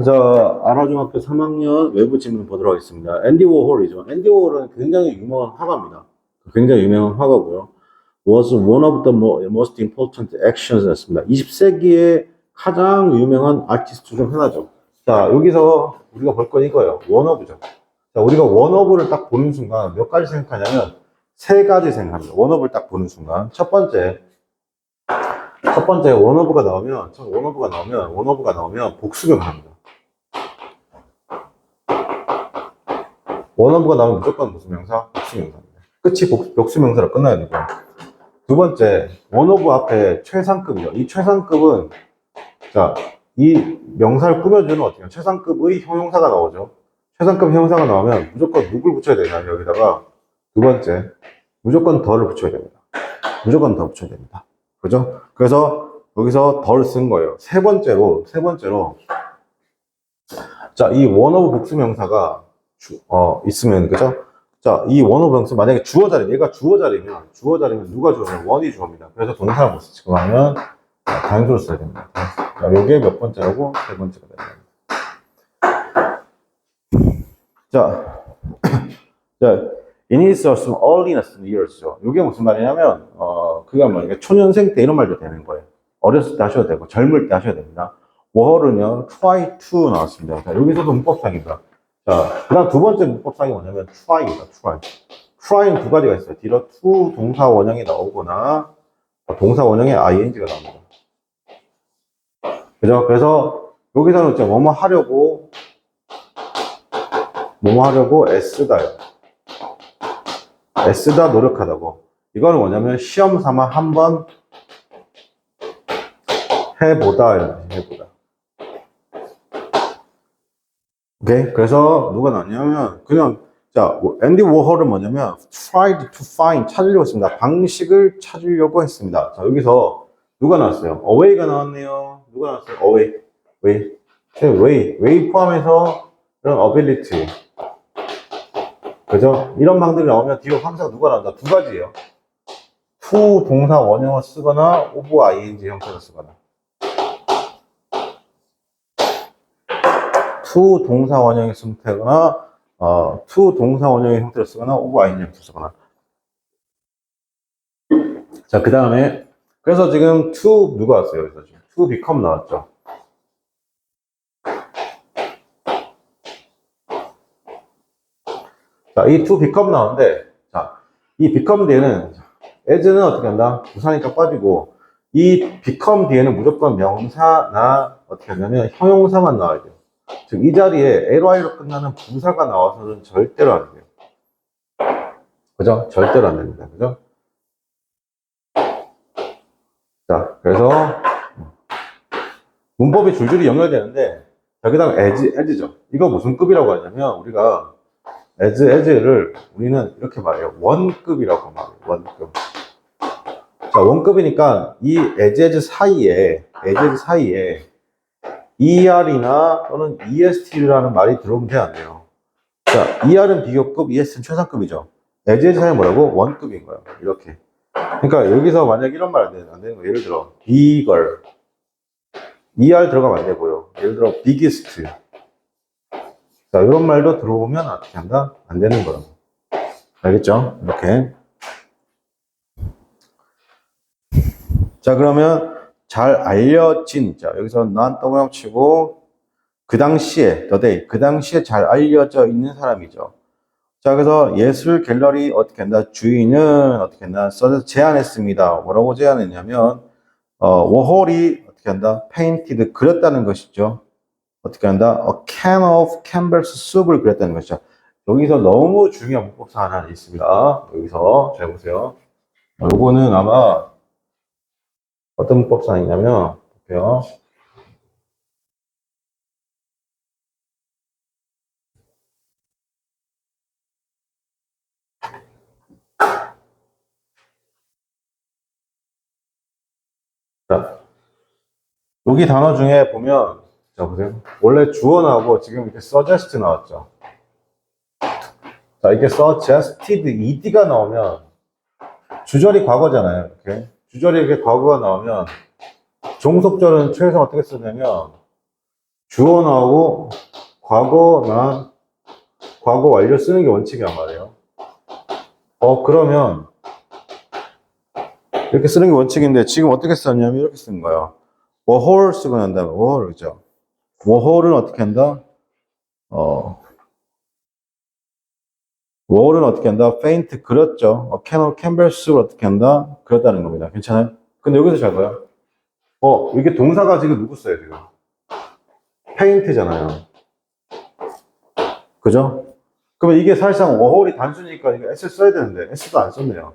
자, 안화중학교 3학년 외부 지문 보도록 하겠습니다. 앤디 워홀이죠. 앤디 워홀은 굉장히 유명한 화가입니다. 굉장히 유명한 화가고요. Was one of the most important actions 였습니다. 20세기의 가장 유명한 아티스트 중 하나죠. 자, 여기서 우리가 볼 건 이거예요. 원어브죠. 자, 우리가 원어브를 딱 보는 순간 몇 가지 생각하냐면 세 가지 생각합니다. 원어브를 딱 보는 순간 첫 번째 원어브가 나오면 복수명사입니다. 원어브가 나오면 무조건 무슨 명사? 복수명사입니다. 끝이 복수명사로 끝나야 되고. 두 번째, 원어브 앞에 최상급이죠. 이 최상급은, 자, 이 명사를 꾸며주는 어떻게, 최상급의 형용사가 나오죠. 최상급 형용사가 나오면 무조건 누굴 붙여야 되냐, 여기다가. 두 번째, 무조건 덜을 붙여야 됩니다. 무조건 더 붙여야 됩니다. 그죠? 그래서 여기서 덜 쓴 거예요. 세 번째로, 자, 이 원어브 복수명사가 있으면, 그죠? 자, 이 원어브 명사, 만약에 주어 자리, 얘가 주어 자리면 누가 주어면 원이 주어입니다. 그래서 동사를 못 쓰지. 그러면 단수를 써야 됩니다. 자, 요게 몇 번째라고? 세 번째가 됩니다. 자, 자, in his earliest years죠. 요게 무슨 말이냐면, 그게 뭐냐, 초년생 때 이런 말도 되는 거예요. 어렸을 때 하셔도 되고, 젊을 때 하셔야 됩니다. 워홀은요, try to 나왔습니다. 자, 여기서도 문법상입니다. 자, 그 다음 두 번째 문법상이 뭐냐면 try입니다. try는 두 가지가 있어요. 뒤로 to 동사 원형이 나오거나 동사 원형에 ing가 나옵니다. 그죠? 그래서 여기서는 이제 뭐뭐 하려고 애쓰다요. 애쓰다 노력하다고. 이거는 뭐냐면 시험 삼아 한번 해보다 이런 뜻이 해보다. 오케이? 그래서 누가 나왔냐면 그냥 자, 앤디 워홀은 뭐냐면 tried to find 찾으려고 했습니다. 방식을 찾으려고 했습니다. 자, 여기서 누가 나왔어요? away가 나왔네요. 누가 나왔어요? way 포함해서 이런 ability. 그죠? 이런 방들이 나오면 뒤로 항상 누가 나온다? 두 가지예요. to 동사 원형을 쓰거나 of ing 형태로 쓰거나. to 동사 원형의 형태거나 to 동사 원형의 형태로 쓰거나 of ing 형태로 쓰거나. 자, 그 다음에 그래서 지금 to 누가 왔어요? 여기서 지금 to become 나왔죠. 자, 이 to become 나오는데, 자, 이 become 뒤에는 as는 어떻게 한다? 부사니까 빠지고, 이 become 뒤에는 무조건 명사나 어떻게 하냐면 형용사만 나와야 돼요. 즉, 이 자리에 ly로 끝나는 부사가 나와서는 절대로 안 돼요. 그죠? 절대로 안 됩니다. 그죠? 자, 그래서 문법이 줄줄이 연결되는데, 자, 그 다음 as죠. 이거 무슨 급이라고 하냐면, 우리가 as를 우리는 이렇게 말해요. 원급이라고 말해요. 원급. 자, 원급이니까 이 as 사이에 er이나 또는 est라는 말이 들어오면 돼, 안 돼요? 자, er은 비교급, es는 최상급이죠. as 사이에 뭐라고? 원급인 거예요. 이렇게. 그러니까 여기서 만약 이런 말 안 되는 거. 예를 들어, bigger. er 들어가면 안 되고요. 예를 들어, biggest. 자, 이런 말도 들어오면 어떻게 한다? 안 되는 거예요. 알겠죠? 이렇게. 자, 그러면 잘 알려진, 자, 여기서 난 동그라미 치고, 그 당시에, 그 당시에 잘 알려져 있는 사람이죠. 자, 그래서 예술 갤러리 어떻게 한다? 주인은 어떻게 한다? 써서 제안했습니다. 뭐라고 제안했냐면, 워홀이 어떻게 한다? painted, 그렸다는 것이죠. 어떻게 한다? A can of canvas soup을 그렸다는 것이죠. 여기서 너무 중요한 문법사 하나 있습니다. 여기서 잘 보세요. 요거는 아마 어떤 문법상이냐면, 볼게요. 자, 여기 단어 중에 보면, 자, 보세요. 원래 주어 나오고 지금 이렇게 suggest 나왔죠. 자, 이렇게 suggested, ed가 나오면, 주절이 과거잖아요. 이렇게. 주절이 이렇게 과거가 나오면, 종속절은 최소 어떻게 쓰냐면, 주어 나오고 과거나 과거 완료 쓰는 게 원칙이란 말이에요. 그러면 이렇게 쓰는 게 원칙인데 지금 어떻게 썼냐면 이렇게 쓴 거예요. 워홀 쓰고 난 다음에 워홀 그죠? 워홀은 어떻게 한다? 워홀은 어떻게 한다? 페인트 그렸죠. 캔버스를 어떻게 한다? 그렸다는 겁니다. 괜찮아요? 근데 여기서 잘 봐요. 이게 동사가 지금 누구 써요 지금? 페인트잖아요. 그죠? 그러면 이게 사실상 워홀이 단수니까 이거 S 써야 되는데 S도 안 썼네요.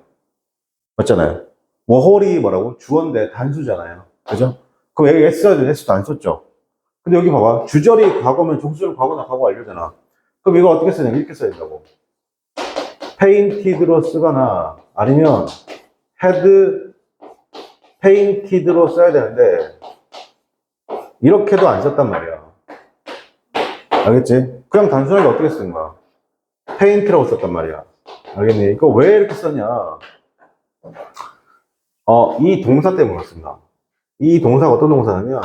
맞잖아요. 워홀이 뭐라고? 주어인데 단수잖아요. 그죠? 그럼 여기 S 써야 되는데 S도 안 썼죠. 근데 여기 봐봐. 주절이 과거면 종수는 과거나 과거 완료잖아. 그럼 이걸 어떻게 쓰냐? 이렇게 써야 된다고. 페인티드로 쓰거나 아니면 had 페인티드로 써야 되는데 이렇게도 안 썼단 말이야. 알겠지? 그냥 단순하게 어떻게 쓴 거야? 페인트라고 썼단 말이야. 알겠니? 이거 왜 이렇게 썼냐? 이 동사 때문에 그렇습니다. 이 동사가 어떤 동사냐면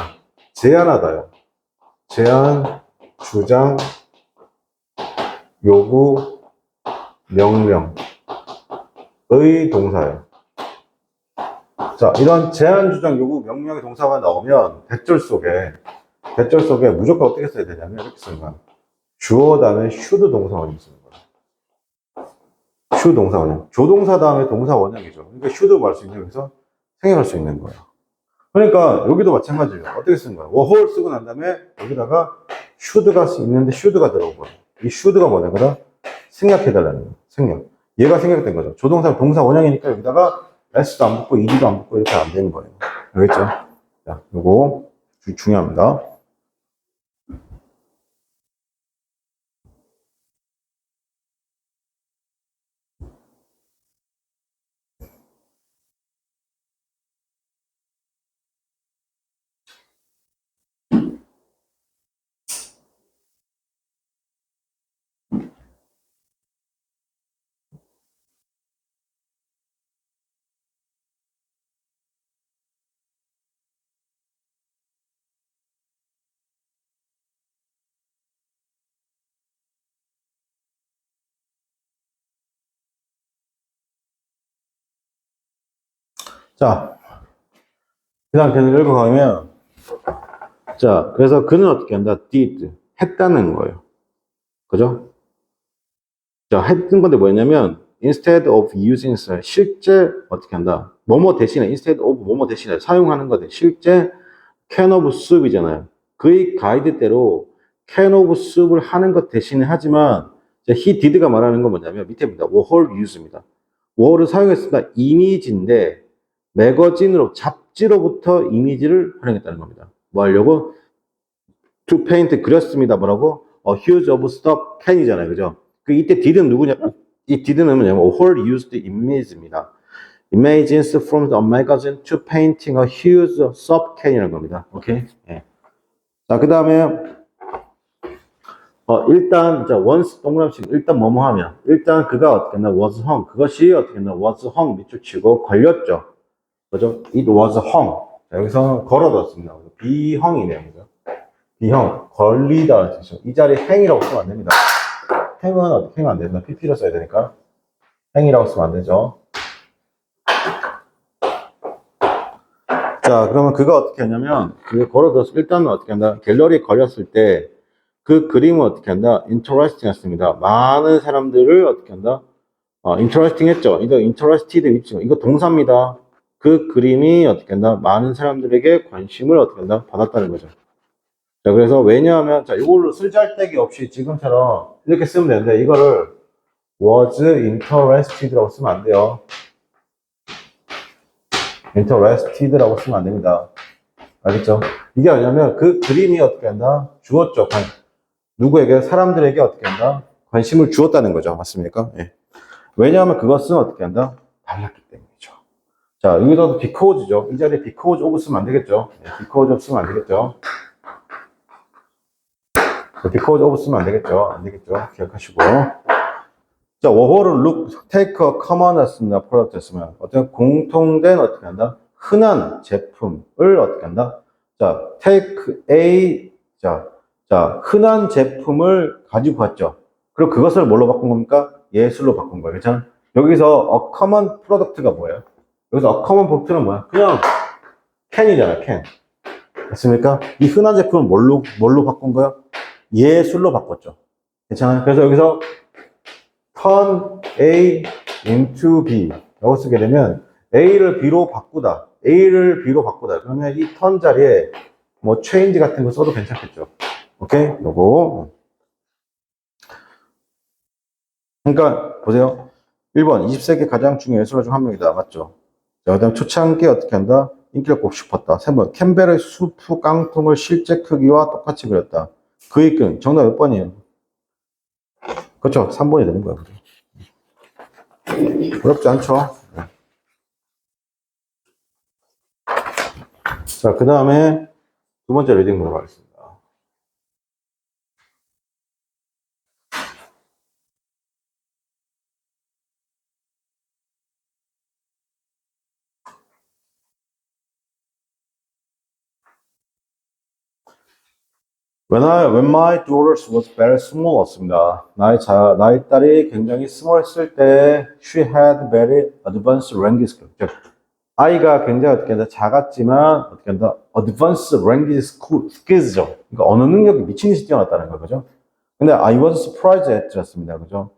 제안하다요. 제안, 주장, 요구, 명령의 동사예요. 자, 이런 제안, 주장, 요구, 명령의 동사가 나오면 대절 속에 무조건 어떻게 써야 되냐면 이렇게 쓰는 거야. 주어 다음에 should 동사 원형 쓰는 거야. should 동사 원형. 조동사 다음에 동사 원형이죠. 그러니까 should도 말 수 있는 여기서 생략할 수 있는 거예요. 그러니까 여기도 마찬가지예요. 어떻게 쓰는 거야? 워홀 쓰고 난 다음에 여기다가 should가 있는데 should가 들어온 거야. 이 should가 뭐냐? 그다 생략해달라는 거야. 생략. 얘가 생략된 거죠. 조동사 동사 원형이니까 여기다가 S도 안 붙고 ED도 안 붙고 이렇게 안 되는 거예요. 알겠죠? 자, 요거 중요합니다. 자, 그 다음 계속 읽어가면, 자, 그래서 그는 어떻게 한다? did. 했다는 거예요. 그죠? 자, 했던 건데 뭐였냐면, instead of using, 실제 어떻게 한다? 뭐뭐 대신에, instead of 뭐뭐 대신에 사용하는 거대. 실제 can of soup이잖아요. 그의 가이드대로 can of soup을 하는 것 대신에 하지만, he did가 말하는 건 뭐냐면, 밑에 봅니다. were use입니다. were를 사용했습니다. 이미지인데, 매거진으로, 잡지로부터 이미지를 활용했다는 겁니다. 뭐 하려고? to paint 그렸습니다. 뭐라고? huge of stop can이잖아요. 그죠? 이때 did는 누구냐? 이 did는 뭐냐면 whole used image입니다. Images from the magazine to painting a huge stop can이라는 겁니다. 오케이? 예. 자, 그 다음에 일단 자 once 동그라미씩 일단 뭐뭐 하면 일단 그가 어떻게 했나 was hung 그것이 어떻게 했나 was hung 밑줄 치고 걸렸죠. 그죠? It was hung. 자, 여기서 걸어뒀습니다. 비형이네요. 그죠? 비형, 걸리다. 이 자리에 행이라고 쓰면 안 됩니다. 행은 어떻게 하면 안 된다? pp로 써야 되니까. 행이라고 쓰면 안 되죠. 자, 그러면 그가 어떻게 하냐면, 그게 걸어둬서 일단은 어떻게 한다? 갤러리에 걸렸을 때, 그 그림은 어떻게 한다? interesting 했습니다. 많은 사람들을 어떻게 한다? interesting 했죠. 이거 interested 있죠. 이거 동사입니다. 그 그림이 어떻게 한다? 많은 사람들에게 관심을 어떻게 한다? 받았다는 거죠. 자, 그래서 왜냐하면, 자, 이걸로 쓸잘데기 없이 지금처럼 이렇게 쓰면 되는데, 이거를 was interested라고 쓰면 안 돼요. interested라고 쓰면 안 됩니다. 알겠죠? 이게 뭐냐면, 그 그림이 어떻게 한다? 주었죠. 누구에게? 사람들에게 어떻게 한다? 관심을 주었다는 거죠. 맞습니까? 예. 왜냐하면 그것은 어떻게 한다? 달랐기 때문이죠. 자, 여기도 because죠. 이 자리에 because of 쓰면 안 되겠죠. 예, because of 쓰면 안 되겠죠. because of 쓰면 안 되겠죠. 안 되겠죠. 기억하시고. 자, 워홀은 look, take a common 했습니다. product 했으면. 어떤 공통된 어떻게 한다? 흔한 제품을 어떻게 한다? 자, take a, 자, 자, 흔한 제품을 가지고 갔죠. 그리고 그것을 뭘로 바꾼 겁니까? 예술로 바꾼 거예요. 괜찮아? 여기서 a common product가 뭐예요? 여기서 a common product는 뭐야? 그냥 캔이잖아, 캔. 맞습니까? 이 흔한 제품을 뭘로 바꾼 거예요? 예술로 바꿨죠. 괜찮아요? 그래서 여기서 turn A into B 라고 쓰게 되면 A를 B로 바꾸다. A를 B로 바꾸다. 그러면 이 turn 자리에 뭐 change 같은 거 써도 괜찮겠죠. 오케이? 요거. 그러니까 보세요. 1번 20세기 가장 중요한 예술가 중 한 명이다. 맞죠? 자, 그다음 초창기에 어떻게 한다? 인기를 꼭 싶었다. 3번 캠벨의 수프 깡통을 실제 크기와 똑같이 그렸다. 그의 끈 정답 몇 번이에요? 그렇죠. 3번이 되는 거예요. 어렵지 않죠? 자, 그 다음에 두 번째 리딩 보도록 하겠습니다. When my daughter was very small 였습니다. 나의 딸이 굉장히 small했을 때 she had very advanced language skills. 즉, 아이가 굉장히 어떻게 한다? 작았지만 어떻게 한다? advanced language skills죠. 그러니까 언어 능력이 미친 듯이 뛰어났다는 거죠. 근데 I was surprised at였습니다. 그죠?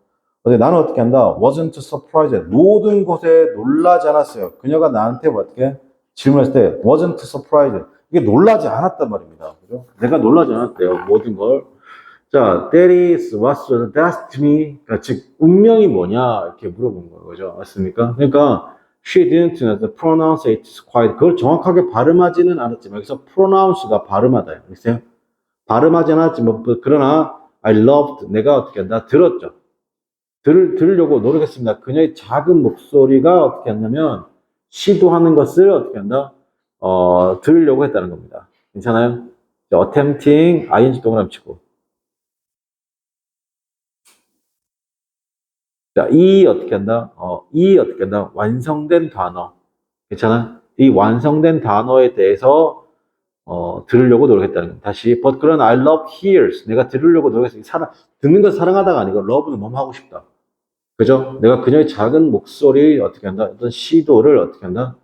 근데 나는 어떻게 한다? wasn't surprised at. 모든 것에 놀라지 않았어요. 그녀가 나한테 어떻게 질문했을 때 wasn't surprised. 이게 놀라지 않았단 말입니다. 그죠? 내가 놀라지 않았대요. 모든 걸. 자, that is what's the destiny. 그러니까 즉, 운명이 뭐냐? 이렇게 물어본 거죠. 맞습니까? 그러니까 she didn't pronounce it quite. 그걸 정확하게 발음하지는 않았지만 여기서 pronounce가 발음하다. 알겠어요? 발음하지 않았지만 그러나 I loved. 내가 어떻게 한다? 들었죠. 들으려고 노력했습니다. 그녀의 작은 목소리가 어떻게 했냐면 시도하는 것을 어떻게 한다? 들으려고 했다는 겁니다. 괜찮아요? 자, attempting, ing 동그라미 치고. 자, 이 어떻게 한다? 이 어떻게 한다? 완성된 단어. 괜찮아? 이 완성된 단어에 대해서 들으려고 노력했다는 겁니다. 다시, but 그런 I love hears. 내가 들으려고 노력했어요. 듣는 걸 사랑하다가 아니고 love는 뭐 하고 싶다. 그죠? 내가 그녀의 작은 목소리 어떻게 한다? 어떤 시도를 어떻게 한다?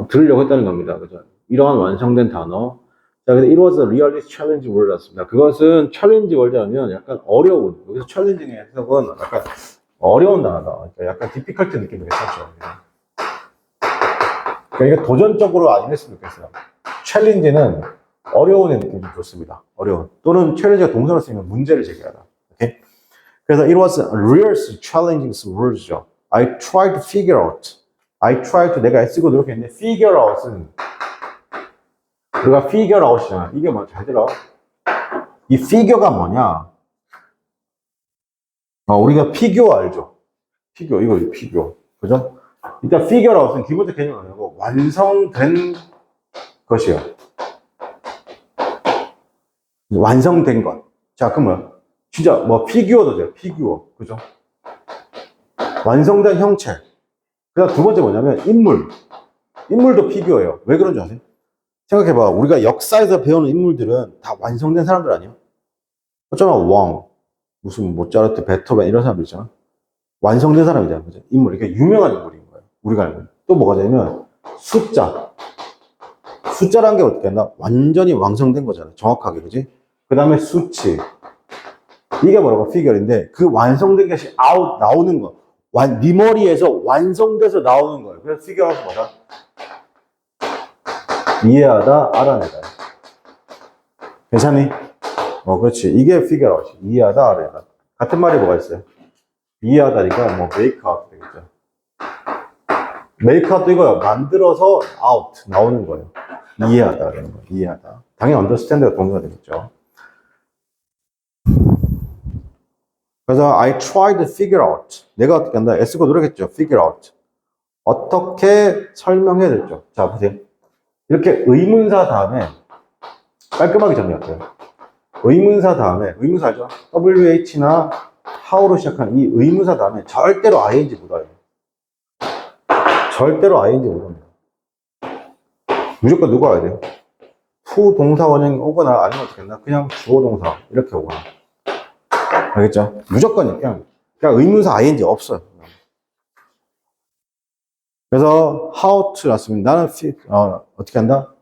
들으려고 했다는 겁니다. 그죠? 이러한 완성된 단어. 자, 근데 it was a really challenging word였습니다. 그것은 challenge word라면 약간 어려운, 여기서 challenging의 해석은 약간 어려운 단어다. 그러니까 약간 difficult 느낌이 괜찮죠. 그러니까 도전적으로 안 했으면 좋겠어요. challenge는 어려운 느낌이 좋습니다. 어려운. 또는 challenge가 동사로 쓰면 문제를 제기하다. 오케이? 그래서 it was a real challenging words죠. I tried to figure out. I tried to 내가 애쓰고 노력했는데 figure out은 우리가 figure out이잖아. 이게 뭐 잘 들어. 이 figure가 뭐냐? 우리가 figure 알죠? figure 이거 figure 그죠? 일단 figure out은 기본적 개념이 아니고 완성된 것이요. 완성된 것. 자, 그러면 진짜 뭐 figure도 돼요. figure 그죠? 완성된 형체. 그다음 두 번째 뭐냐면 인물도 피규어예요. 왜 그런지 아세요? 생각해봐. 우리가 역사에서 배우는 인물들은 다 완성된 사람들 아니에요? 어쩌나 왕, 무슨 모차르트, 베토벤 이런 사람들 있잖아. 완성된 사람이잖아. 그죠? 인물. 이게 유명한 인물인 거예요. 우리가 알고. 또 뭐가 되냐면 숫자. 숫자라는 게 어떻게 했나? 완전히 완성된 거잖아. 정확하게. 그지? 그 다음에 수치. 이게 뭐라고? 피규어인데 그 완성된 것이 나오는 거. 네 머리에서 완성돼서 나오는 거예요. 그래서 피규어가 뭐다? 이해하다, 알아내다. 괜찮니? 그렇지. 이게 피규어라고. 이해하다, 알아내다. 같은 말이 뭐가 있어요? 이해하다니까 뭐 메이크아웃 되겠죠. 메이크아웃도 이거요. 만들어서 아웃 나오는 거예요. 이해하다 그러는 거예요. 이해하다. 당연히 understand가 동사가 되겠죠. 그래서 I tried to figure out. 내가 어떻게 한다? 애쓰고 노력했죠. figure out. 어떻게 설명해야 될죠. 자, 보세요. 이렇게 의문사 다음에 깔끔하게 정리할게요. 의문사 다음에, 의문사 알죠? WH나 how로 시작하는 이 의문사 다음에 절대로 ing 못 와요. 절대로 ing 못 옵니다. 무조건 누가 와야 돼요? 동사 원형이 오거나 아니면 어떻게 했나? 그냥 주어 동사 이렇게 오거나. 알겠죠? 무조건 그냥 의문사 ing 없어요. 그래서 how to 났습니다. 나는 어떻게 한다?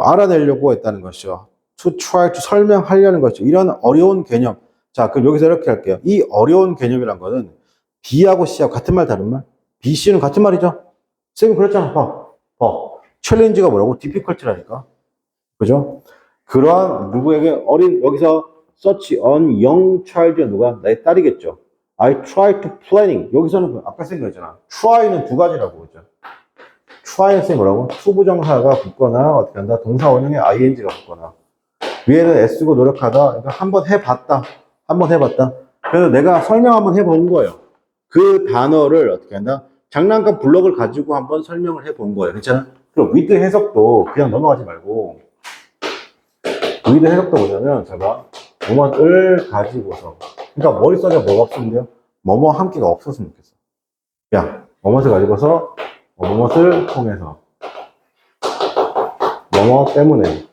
알아내려고 했다는 것이죠. to try to 설명하려는 것이죠. 이런 어려운 개념. 자, 그럼 여기서 이렇게 할게요. 이 어려운 개념이란 거는 B하고 C하고 같은 말 다른 말? B, C는 같은 말이죠. 쌤이 그랬잖아. 봐. 챌린지가 뭐라고? difficult라니까. 그죠? 그러한 누구에게 여기서 search on young child 누가? 나의 딸이겠죠. I try to planning. 여기서는 아까 쓴 거 있잖아. try는 두 가지라고 그죠? try는 쌤 뭐라고? 투부정사가 붙거나 어떻게 한다? 동사 원형에 ing가 붙거나 위에는 애쓰고 노력하다. 그러니까 한번 해봤다. 그래서 내가 설명 한번 해본 거예요. 그 단어를 어떻게 한다? 장난감 블럭을 가지고 한번 설명을 해본 거예요. 괜찮아? 그럼 with 해석도 그냥 넘어가지 말고 with 해석도 뭐냐면 제가 뭐뭐를 가지고서 그러니까 머릿속에 뭐가 없으면 돼요? 뭐뭐 함께가 없었으면 좋겠어. 야, 뭐뭇을 가지고서 뭐뭇을 통해서 뭐뭐 때문에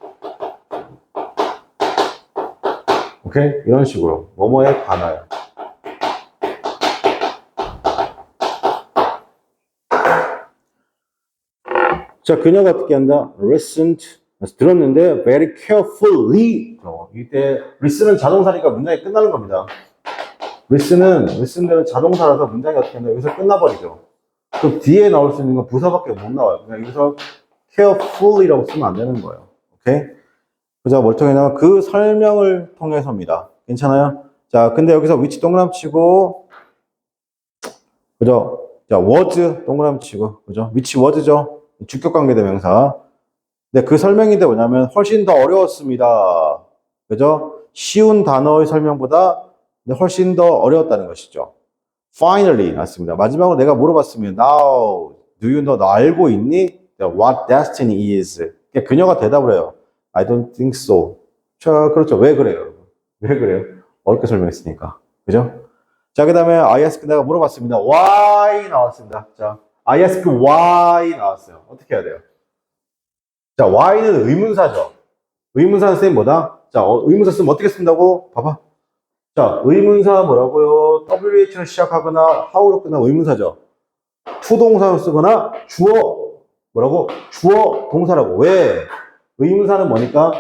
오케이? 이런 식으로 뭐뭐에 관하여 자, 그녀가 어떻게 한다? listened 들었는데 very carefully 이때 listen은 자동사니까 문장이 끝나는 겁니다. listen은 자동사라서 문장이 어떻게 한다? 여기서 끝나버리죠. 그 뒤에 나올 수 있는 건 부사밖에 못 나와요. 그냥 여기서 carefully라고 쓰면 안 되는 거예요. 오케이? 그죠? 뭘 통해서 그 설명을 통해서입니다. 괜찮아요? 자, 근데 여기서 which 동그라미 치고, 그죠? 자, was 동그라미 치고, 그죠? which was죠? 주격 관계 대명사. 근데 그 설명인데 뭐냐면 훨씬 더 어려웠습니다. 그죠? 쉬운 단어의 설명보다 훨씬 더 어려웠다는 것이죠. Finally 맞습니다. 마지막으로 내가 물어봤으면 Now do you know? 너 알고 있니? What destiny is? 그녀가 대답을 해요. I don't think so. 자, 그렇죠. 왜 그래요? 어렵게 설명했으니까. 그죠? 자, 그 다음에 I ask 내가 물어봤습니다. Why 나왔습니다. 자, I ask why 나왔어요. 어떻게 해야 돼요? 자, why는 의문사죠. 의문사는 쌤 뭐다? 자, 의문사 쓰면 어떻게 쓴다고? 봐봐. 자, 의문사 뭐라고요? WH로 시작하거나 how로 끝나 의문사죠. 투동사로 쓰거나 주어 뭐라고? 주어 동사라고. 왜? 의문사는 뭐니까?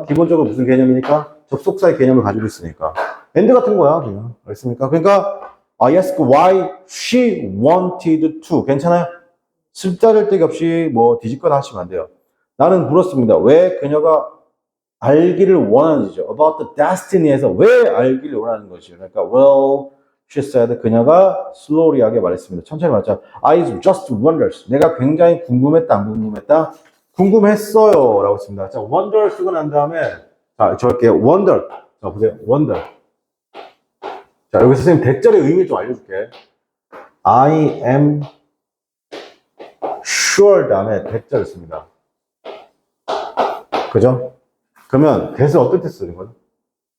기본적으로 무슨 개념이니까? 접속사의 개념을 가지고 있으니까. and 같은 거야, 그냥. 알겠습니까? 그러니까 I ask why she wanted to. 괜찮아요? 쓸데될 데가 없이 뭐 뒤집거나 하시면 안 돼요. 나는 물었습니다. 왜 그녀가 알기를 원하는지죠. About the destiny에서 왜 알기를 원하는 것이죠. 그러니까 well, she said 그녀가 slowly하게 말했습니다. 천천히 말했죠. I just wonders. 내가 굉장히 궁금했다, 안 궁금했다? 궁금했어요. 라고 했습니다. 자, wonder 쓰고 난 다음에 자, 저렇게 wonder. 자, 보세요. wonder. 자, 여기서 선생님 대절의 의미 좀 알려줄게. I am sure 다음에 대절을 씁니다. 그죠? 그러면 대신 어떨 때 쓰는 거죠?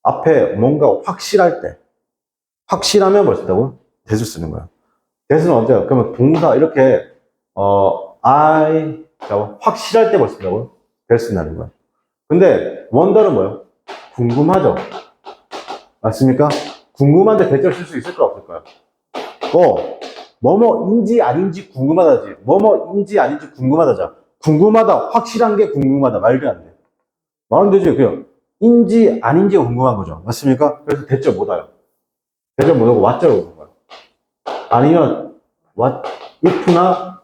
앞에 뭔가 확실할 때. 확실하면 뭘 쓴다고? 대수 쓰는 거야. 대수는 언제요? 그러면 동사 이렇게 확실할 때 뭘 쓴다고? 대수 쓴다는 거야. 근데 원더는 뭐예요? 궁금하죠? 맞습니까? 궁금한데 대절 쓸 수 있을까 없을까요? 뭐뭐인지 아닌지 궁금하다지. 뭐뭐인지 아닌지 궁금하다자. 궁금하다. 확실한 게 궁금하다. 말도 안 돼. 말은 되지. 그냥 인지 아닌지가 궁금한 거죠. 맞습니까? 그래서 대절 못 와요. 대절 못 오고 왓자로 오는 거야. 아니면 what if나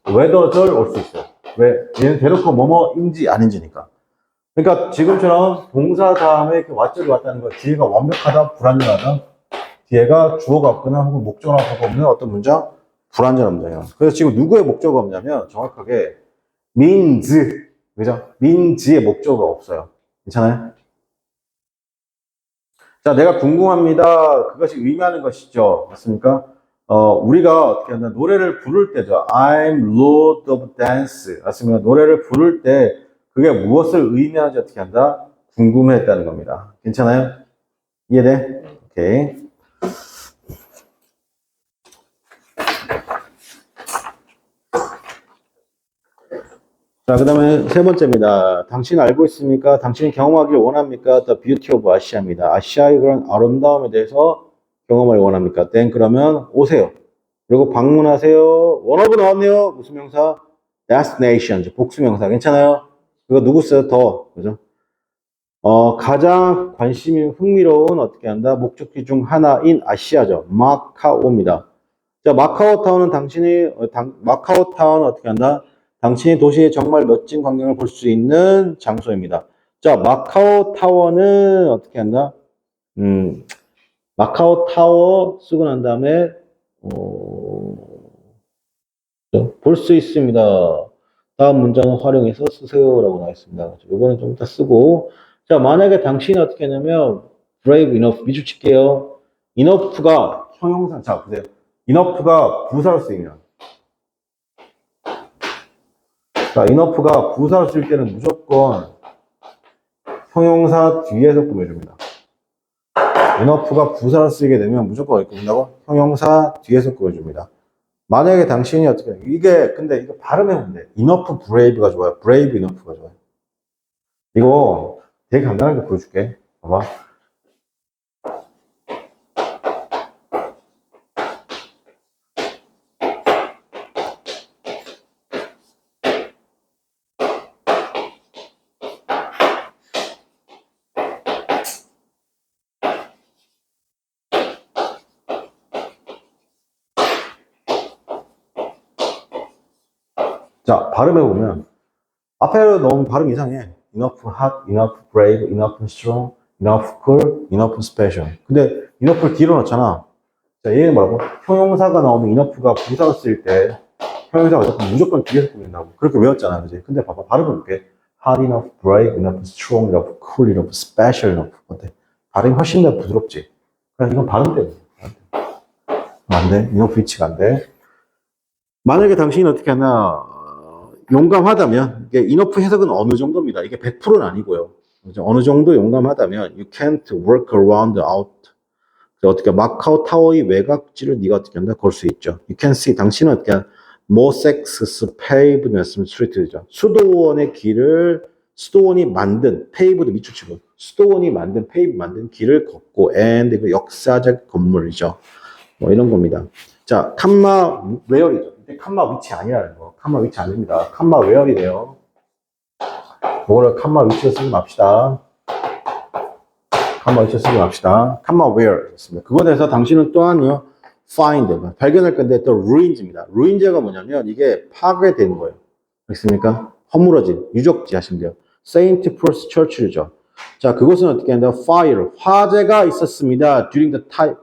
whether절 올 수 있어요. 왜? 얘는 대놓고 뭐뭐인지 아닌지니까. 그러니까 지금처럼 동사 다음에 이렇게 왓절이 왔다는 거 뒤에가 완벽하다, 불완전하다. 뒤에가 주어가 없거나 혹은 목적어가 없는 어떤 문장? 불완전한 문장이에요. 그래서 지금 누구의 목적어가 없냐면 정확하게 means, 그죠? means의 목적어가 없어요. 괜찮아요? 자, 내가 궁금합니다. 그것이 의미하는 것이죠. 맞습니까? 우리가 어떻게 하냐, 노래를 부를 때죠. I'm Lord of Dance. 맞습니까? 노래를 부를 때 그게 무엇을 의미하는지 어떻게 한다? 궁금했다는 겁니다. 괜찮아요? 이해돼? 오케이. 자, 그 다음에 세 번째입니다. 당신 알고 있습니까? 당신이 경험하길 원합니까? The beauty of 아시아입니다. 아시아의 그런 아름다움에 대해서 경험을 원합니까? then 그러면 오세요. 그리고 방문하세요. 원어브 나왔네요. 무슨 명사? destination. 복수명사. 괜찮아요? 그거 누구 써요? 더. 그죠? 가장 관심이 흥미로운 어떻게 한다? 목적지 중 하나인 아시아죠. 마카오입니다. 자, 마카오타운은 마카오타운 어떻게 한다? 당신이 도시의 정말 멋진 광경을 볼 수 있는 장소입니다. 자, 마카오타워는 어떻게 한다? 마카오타워 쓰고 난 다음에, 볼 수 있습니다. 다음 문장을 활용해서 쓰세요라고 나와 있습니다. 이거는 좀 이따 쓰고. 자, 만약에 당신이 어떻게 하냐면, brave enough, 미주 칠게요. enough가 형용사, 자, 보세요. enough가 부사로 쓰이면. 자, enough가 부사로 쓸 때는 무조건 형용사 뒤에서 꾸며줍니다. enough가 부사로 쓰이게 되면 무조건 어디 꾸민다고? 형용사 뒤에서 꾸며줍니다. 만약에 당신이 어떻게, 근데 이거 발음해보면 돼. enough brave가 좋아요. brave enough가 좋아요. 이거 되게 간단하게 보여줄게. 봐봐. 자, 발음해보면, 앞에 너무 발음 이상해. enough hot, enough brave, enough strong, enough cool, enough special. 근데 enough를 뒤로 넣잖아. 자, 얘는 뭐라고? 형용사가 나오면 enough가 부사로 쓸 때 형용사가 무조건 뒤에서 꾸민다고. 그렇게 외웠잖아, 그지? 근데 봐봐, 발음해볼게. hot enough, brave enough, strong enough, cool enough, special enough. 어때? 발음이 훨씬 더 부드럽지? 그냥 이건 발음 때문에. 안 돼. enough 위치가 안 돼. 만약에 당신이 어떻게 하나, 용감하다면, 이게 enough 해석은 어느 정도입니다. 이게 100%는 아니고요. 어느 정도 용감하다면, you can't work around out. 어떻게 마카오 타워의 외곽지를 네가 어떻게 한다? 걸 수 있죠. You can see. 당신은 어떻게 한다? Mosaics paved street죠. 수도원이 만든, paved 밑줄치고, 수도원이 만든, pave 만든 길을 걷고, and 그 역사적 건물이죠. 뭐 이런 겁니다. 자, 칸마 웨어이죠. 이때 칸마 위치 아니라는 거. 칸마 위치 아닙니다. 칸마 웨어이래요. 그거를 칸마 위치로 쓰지 맙시다. 칸마 위치로 쓰지 맙시다. 칸마 웨어였습니다. 그거에 대해서 당신은 또한요, find, 발견할 건데 또 ruins입니다. ruins가 뭐냐면 이게 파괴된 거예요. 그렇습니까? 허물어진, 유적지 하시면 돼요. Saint Paul's Church죠. 자, 그것은 어떻게 한다? fire, 화재가 있었습니다. during the time,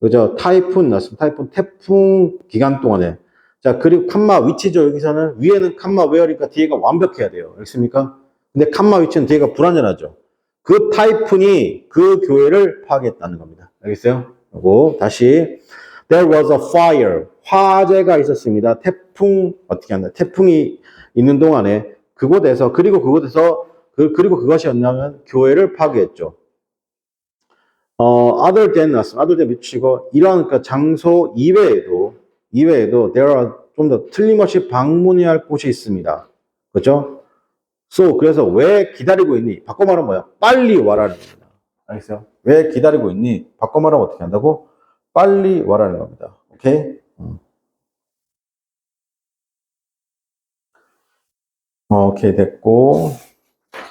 그죠? 타이푼 났습니다. 태풍 기간 동안에. 자, 그리고 칸마 위치죠. 여기서는 위에는 칸마 웨어니까 뒤에가 완벽해야 돼요. 알겠습니까? 근데 칸마 위치는 뒤에가 불안전하죠. 그 타이푼이 그 교회를 파괴했다는 겁니다. 알겠어요? 그리고 다시 There was a fire. 화재가 있었습니다. 어떻게 한다? 태풍이 있는 동안에 그곳에서 그리고 그것이었냐면 교회를 파괴했죠. other than 났습니다. other than 미치고 이런 그 장소 이외에도 there are 좀 더 틀림없이 방문해야 할 곳이 있습니다. 그렇죠? So 그래서 왜 기다리고 있니? 바꿔 말하면 뭐야? 빨리 와라는 겁니다. 알겠어요? 왜 기다리고 있니? 바꿔 말하면 어떻게 한다고? 빨리 와라는 겁니다. 오케이? 오케이 됐고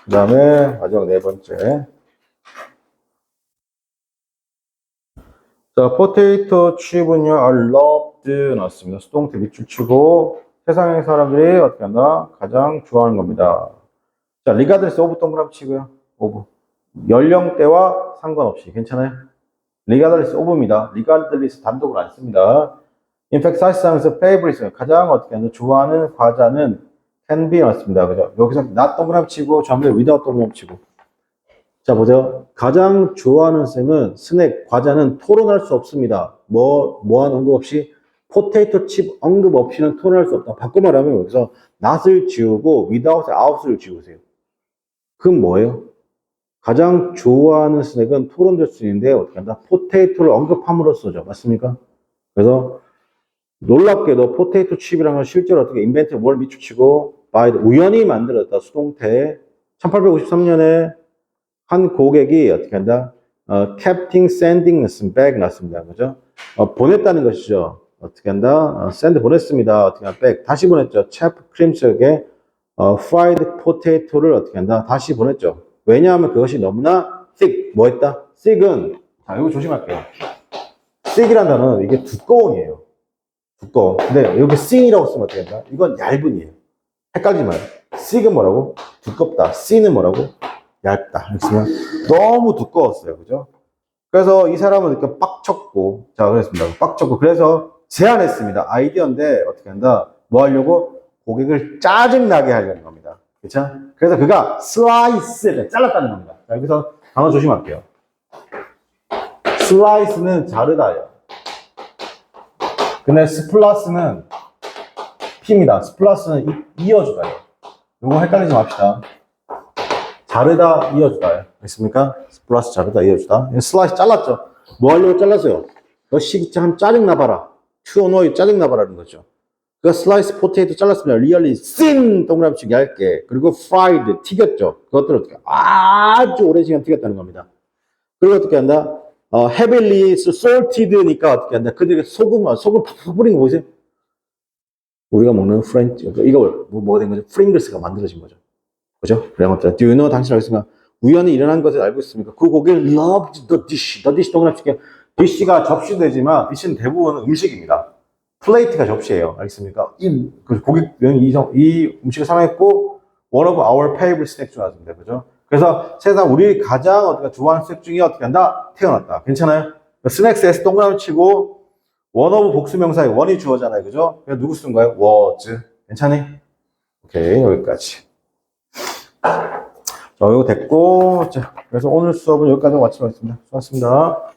그 다음에 마지막 네 번째. 자, 포테이토 칩은요, are loved 나왔습니다. 수동태 밑줄 치고 세상의 사람들이 어떻게 한다? 가장 좋아하는 겁니다. 자, 리가드리스 오브 동그라미 치고요. 오브. 연령대와 상관없이 괜찮아요? 리가드리스 오브입니다. 리가드리스 단독으로 안 씁니다. In fact, 사실상에서 favorite 가장 어떻게 한다? 좋아하는 과자는 can be 나왔습니다. 그죠? 여기서 not 동그라미 치고 전부 without 동그라미 치고. 자, 보세요. 가장 좋아하는 쌤은 스낵, 과자는 토론할 수 없습니다. 뭐한 언급 없이 포테이토 칩 언급 없이는 토론할 수 없다. 바꿔 말하면 여기서 not을 지우고 without, out을 지우세요. 그건 뭐예요? 가장 좋아하는 스낵은 토론될 수 있는데 어떻게 한다? 포테이토를 언급함으로써죠. 맞습니까? 그래서 놀랍게도 포테이토 칩이라는 건 실제로 어떻게 인벤트 뭘 밑줄치고 우연히 만들었다. 수동태. 1853년에 한 고객이 어떻게 한다? Captain sending back 났습니다. 그죠? 보냈다는 것이죠. 어떻게 한다? send 보냈습니다. 어떻게 한다? back. 다시 보냈죠. chef 크림스에게 fried potato를 어떻게 한다? 다시 보냈죠. 왜냐하면 그것이 너무나 thick. 뭐 했다? thick은, 자, 이거 조심할게요. thick이란 단어는 이게 두꺼운이에요. 두꺼워. 근데 여기 thin이라고 쓰면 어떻게 한다? 이건 얇은이에요. 헷갈리지 마요. thick은 뭐라고? 두껍다. thin은 뭐라고? 얇다. 그렇지만 너무 두꺼웠어요. 그죠? 그래서 이 사람은 이렇게 빡쳤고, 자, 그랬습니다. 빡쳤고, 그래서 제안했습니다. 아이디어인데, 어떻게 한다? 뭐 하려고? 고객을 짜증나게 하려는 겁니다. 그쵸? 그래서 그가 슬라이스를 잘랐다는 겁니다. 자, 여기서 단어 조심할게요. 슬라이스는 자르다예요. 근데 스플라스는 P입니다. 스플라스는 이어주다예요. 이거 헷갈리지 맙시다. 자르다, 이어주다. 알겠습니까? 플러스 자르다, 이어주다. 슬라이스 잘랐죠? 뭐 하려고 잘랐어요? 너 시기참 짜증나봐라. 투어노이 짜증나봐라는 거죠. 그 슬라이스 포테이토 잘랐습니다. 리얼리 씬 동그라미씩 얇게. 그리고 프라이드, 튀겼죠? 그것들을 어떻게 아주 오랜 시간 튀겼다는 겁니다. 그리고 어떻게 한다? heavily salted니까 어떻게 한다? 그들에게 소금 팍팍 뿌린 거 보이세요? 우리가 먹는 프렌치, 이거 뭐가 된 거죠? 프링글스가 만들어진 거죠. 그죠? 그런 것들. Do you know? 당신 알고 있습니까? 우연히 일어난 것을 알고 있습니까? 그 고객 loved the dish. The dish 동그라미 dish가 접시도 되지만 dish는 대부분 음식입니다. 플레이트가 접시예요. 알겠습니까? 그 고객은 이 음식을 사랑했고 one of our favorite snacks 중 하나입니다. 그죠? 그래서 세상 우리 가장 어떻게 좋아하는 스낵 중에 어떻게 한다? 태어났다. 괜찮아요? 스낵스에서 동그라미 치고 one of 복수명사에 one이 주어잖아요. 그죠? 그래서 누구 쓴 거예요? was. 괜찮니? 오케이, 여기까지. 자, 이거 됐고, 자, 그래서 오늘 수업은 여기까지 마치도록 하겠습니다. 수고하셨습니다.